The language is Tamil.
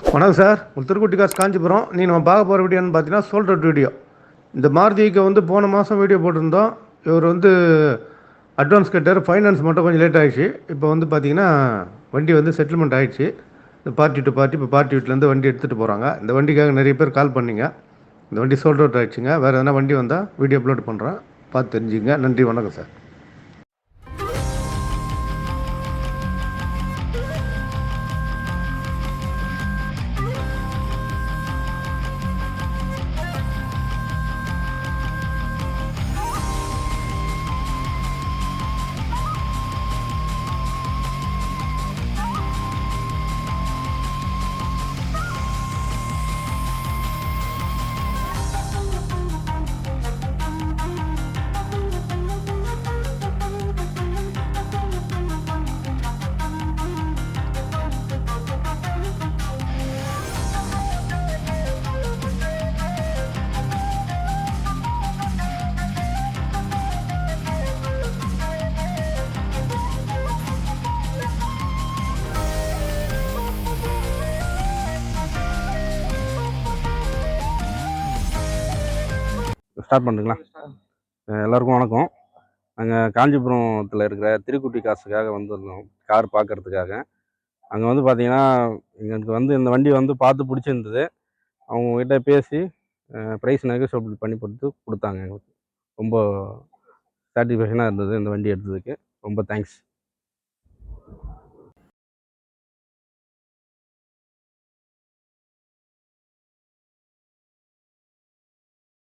வணக்கம் சார். திருக்குட்டி காசு காஞ்சிபுரம். நம்ம பார்க்க போகிற வீடியோன்னு பார்த்தீங்கன்னா சோல்ட் அவுட் வீடியோ. இந்த மாருதிக்கு போன மாதம் வீடியோ போட்டிருந்தோம். இவர் அட்வான்ஸ் கேட்டார். ஃபைனான்ஸ் மட்டும் கொஞ்சம் லேட் ஆகிடுச்சு. இப்போ பார்த்தீங்கன்னா வண்டி செட்டில்மெண்ட் ஆகிடுச்சு. இந்த பார்ட்டி டு பார்ட்டி இப்போ பார்ட்டி வீட்டிலேருந்து வண்டி எடுத்துகிட்டு போகிறாங்க. இந்த வண்டிக்காக நிறைய பேர் கால் பண்ணிங்க. இந்த வண்டி சோல்ட் அவுட் ஆகிடுச்சுங்க. வேறு எதனா வண்டி வந்தால் வீடியோ அப்லோட் பண்ணுறேன், பார்த்து தெரிஞ்சுங்க. நன்றி, வணக்கம் சார். ஸ்டார்ட் பண்ணுறீங்களா? எல்லாருக்கும் வணக்கம். நாங்கள் காஞ்சிபுரத்தில் இருக்கிற திருக்குட்டி காசுக்காக வந்திருந்தோம், கார் பார்க்குறதுக்காக. அங்கே பார்த்தீங்கன்னா எங்களுக்கு இந்த வண்டி பார்த்து பிடிச்சிருந்தது. அவங்கக்கிட்ட பேசி ப்ரைஸ் நெகோஷியபிள் பண்ணி கொடுத்தாங்க. எங்களுக்கு ரொம்ப சாட்டிஸ்ஃபேக்ஷனாக இருந்தது இந்த வண்டி எடுத்ததுக்கு. ரொம்ப தேங்க்ஸ்.